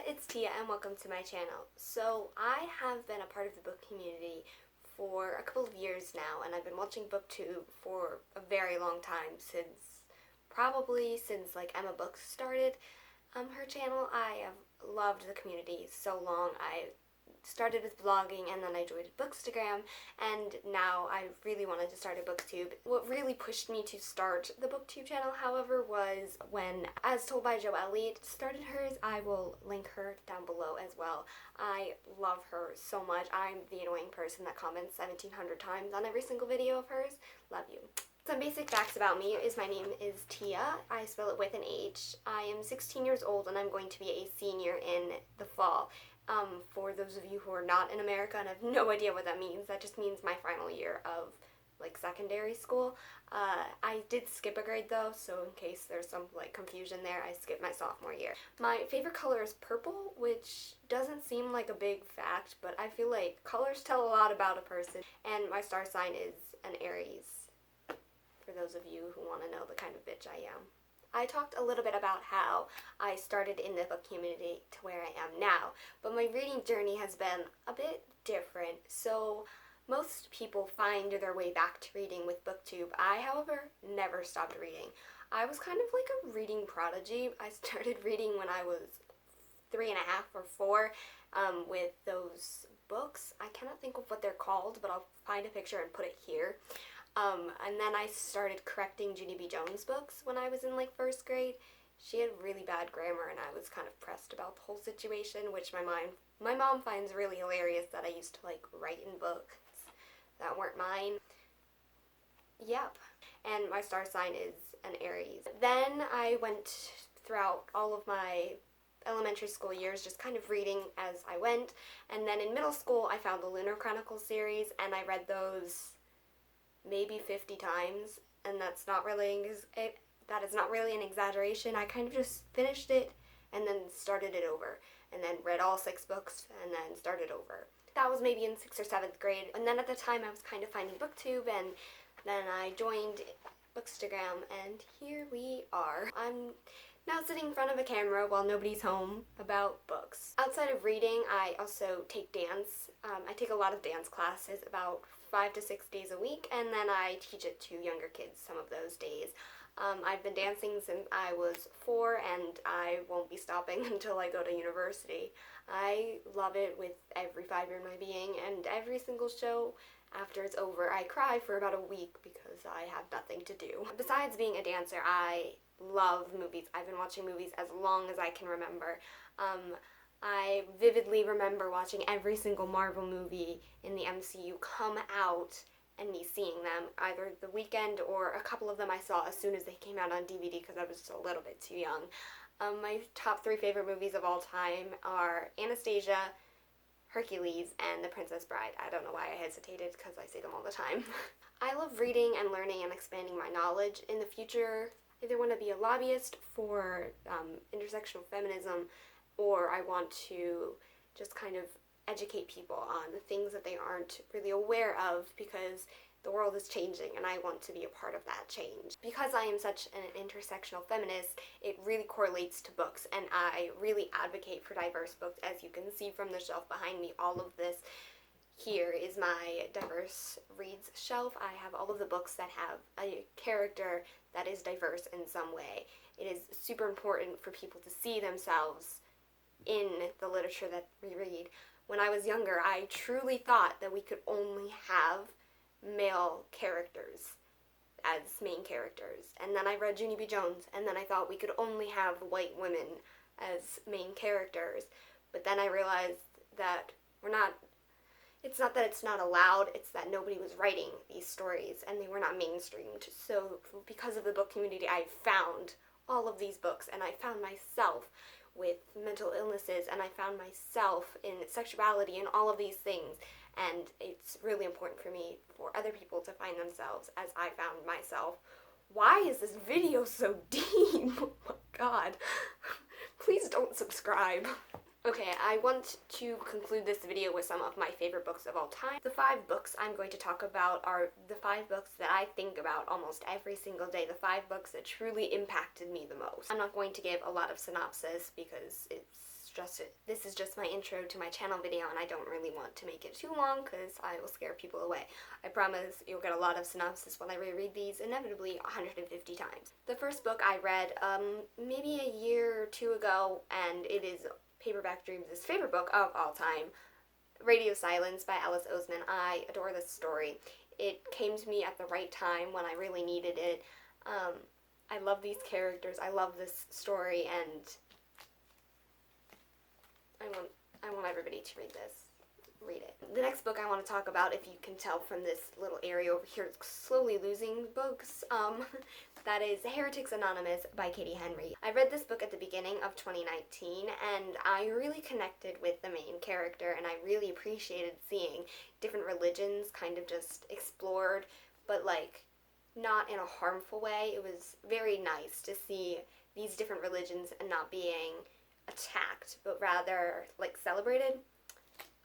it's Tia and welcome to my channel. So I have been a part of the book community for a couple of years now, and I've been watching Booktube for a very long time, since like Emma Books started her channel. I have loved the community so long. I started with vlogging and then I joined Bookstagram, and now I really wanted to start a Booktube. What really pushed me to start the Booktube channel, however, was when, as told by Jo Elliott, started hers. I will link her down below as well. I love her so much. I'm the annoying person that comments 1,700 times on every single video of hers. Love you. Some basic facts about me is my name is Tia. I spell it with an H. I am 16 years old and I'm going to be a senior in the fall. For those of you who are not in America and have no idea what that means, that just means my final year of like secondary school. I did skip a grade though, so in case there's some like confusion there, I skipped my sophomore year. My favorite color is purple, which doesn't seem like a big fact, but I feel like colors tell a lot about a person. And my star sign is an Aries, for those of you who want to know the kind of bitch I am. I talked a little bit about how I started in the book community to where I am now, but my reading journey has been a bit different. So most people find their way back to reading with Booktube. I, however, never stopped reading. I was kind of like a reading prodigy. I started reading when I was 3.5 or 4 with those books. I cannot think of what they're called, but I'll find a picture and put it here. And then I started correcting Junie B. Jones books when I was in like 1st grade. She had really bad grammar and I was kind of pressed about the whole situation, which my mom finds really hilarious that I used to like write in books that weren't mine. Yep. And my star sign is an Aries. Then I went throughout all of my elementary school years just kind of reading as I went, and then in middle school I found the Lunar Chronicles series and I read those maybe 50 times, and that is not really an exaggeration. I kind of just finished it and then started it over, and then read all 6 books and then started over. That was maybe in 6th or 7th grade, and then at the time I was kind of finding Booktube, and then I joined Bookstagram, and here we are. I'm now sitting in front of a camera while nobody's home about books. Outside of reading, I also take dance. I take a lot of dance classes, about 5 to 6 days a week, and then I teach it to younger kids some of those days. I've been dancing since I was 4, and I won't be stopping until I go to university. I love it with every fiber in my being, and every single show after it's over, I cry for about a week because I have nothing to do. Besides being a dancer, I love movies. I've been watching movies as long as I can remember. I vividly remember watching every single Marvel movie in the MCU come out and me seeing them, either the weekend or a couple of them I saw as soon as they came out on DVD because I was just a little bit too young. My top 3 favorite movies of all time are Anastasia, Hercules, and The Princess Bride. I don't know why I hesitated because I say them all the time. I love reading and learning and expanding my knowledge. In the future, I either want to be a lobbyist for intersectional feminism, or I want to just kind of educate people on the things that they aren't really aware of, because the world is changing and I want to be a part of that change. Because I am such an intersectional feminist, it really correlates to books, and I really advocate for diverse books. As you can see from the shelf behind me, all of this here is my diverse reads shelf. I have all of the books that have a character that is diverse in some way. It is super important for people to see themselves in the literature that we read. When I was younger, I truly thought that we could only have male characters as main characters. And then I read Junie B. Jones, and then I thought we could only have white women as main characters. But then I realized that it's not that it's not allowed, it's that nobody was writing these stories and they were not mainstreamed. So because of the book community, I found all of these books, and I found myself with mental illnesses, and I found myself in sexuality and all of these things, and it's really important for me for other people to find themselves as I found myself. Why is this video so deep? Oh my god. Please don't subscribe. Okay, I want to conclude this video with some of my favorite books of all time. The 5 books I'm going to talk about are the 5 books that I think about almost every single day, the 5 books that truly impacted me the most. I'm not going to give a lot of synopsis because it's this is just my intro to my channel video, and I don't really want to make it too long because I will scare people away. I promise you'll get a lot of synopsis when I reread these, inevitably 150 times. The first book I read maybe a year or two ago, and it is Paperback Dreams' favorite book of all time, Radio Silence by Alice Oseman. I adore this story. It came to me at the right time when I really needed it. I love these characters, I love this story, and I want everybody to read this. Read it. The next book I want to talk about, if you can tell from this little area over here, it's slowly losing books, that is Heretics Anonymous by Katie Henry. I read this book at the beginning of 2019, and I really connected with the main character, and I really appreciated seeing different religions kind of just explored, but like not in a harmful way. It was very nice to see these different religions and not being attacked, but rather like celebrated.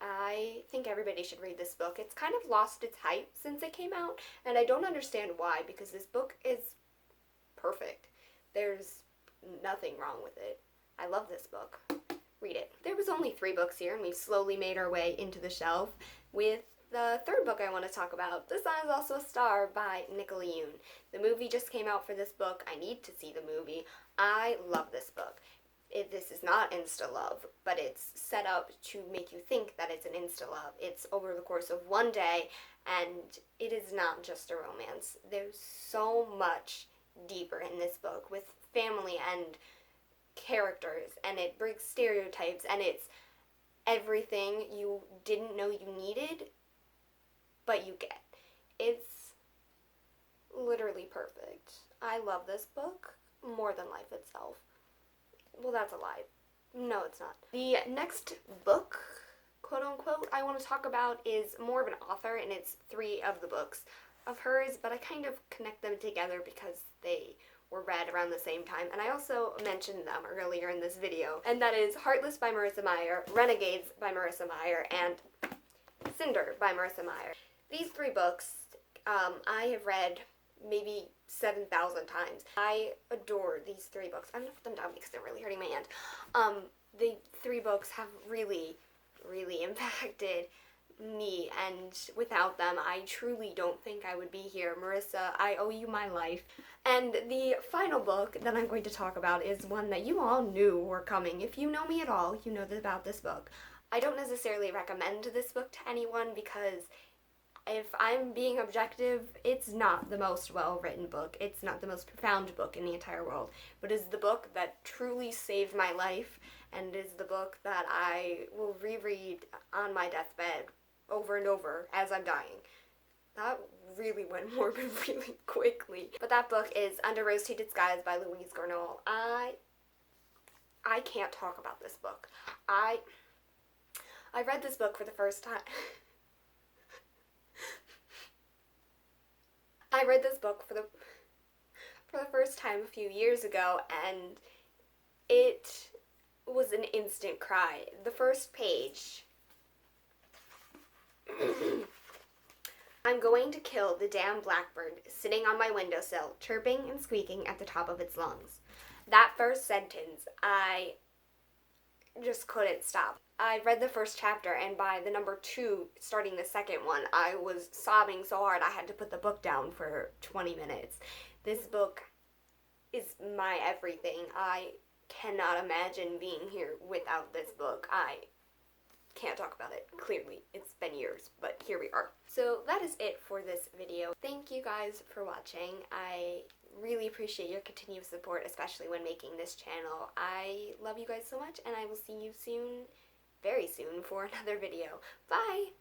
I think everybody should read this book. It's kind of lost its hype since it came out, and I don't understand why, because this book is perfect. There's nothing wrong with it. I love this book. Read it. There was only 3 books here, and we've slowly made our way into the shelf with the third book I want to talk about, The Sun Is Also a Star by Nicola Yoon. The movie just came out for this book. I need to see the movie. I love this book. This is not insta-love, but it's set up to make you think that it's an insta-love. It's over the course of one day, and it is not just a romance. There's so much deeper in this book with family and characters, and it breaks stereotypes, and it's everything you didn't know you needed, but you get. It's literally perfect. I love this book more than life itself. Well, that's a lie. No, it's not. The next book, quote unquote, I want to talk about is more of an author, and it's 3 of the books of hers, but I kind of connect them together because they were read around the same time, and I also mentioned them earlier in this video, and that is Heartless by Marissa Meyer, Renegades by Marissa Meyer, and Cinder by Marissa Meyer. These 3 books I have read maybe 7,000 times. I adore these 3 books. I'm going to put them down because they're really hurting my hand. The 3 books have really, really impacted me, and without them, I truly don't think I would be here. Marissa, I owe you my life. And the final book that I'm going to talk about is one that you all knew were coming. If you know me at all, you know about this book. I don't necessarily recommend this book to anyone because if I'm being objective, it's not the most well-written book. It's not the most profound book in the entire world, but it's the book that truly saved my life, and is the book that I will reread on my deathbed over and over as I'm dying. That really went morbid really quickly. But that book is Under Rose-Tinted Skies by Louise Garnall. I can't talk about this book. I read this book for the first time. I read this book for the first time a few years ago, and it was an instant cry. The first page. I'm going to kill the damn blackbird sitting on my windowsill, chirping and squeaking at the top of its lungs. That first sentence, I just couldn't stop. I read the first chapter, and by the number 2, starting the second one, I was sobbing so hard I had to put the book down for 20 minutes. This book is my everything. I cannot imagine being here without this book. I can't talk about it, clearly. It's been years, but here we are. So that is it for this video. Thank you guys for watching. I really appreciate your continued support, especially when making this channel. I love you guys so much, and I will see you soon, very soon, for another video. Bye!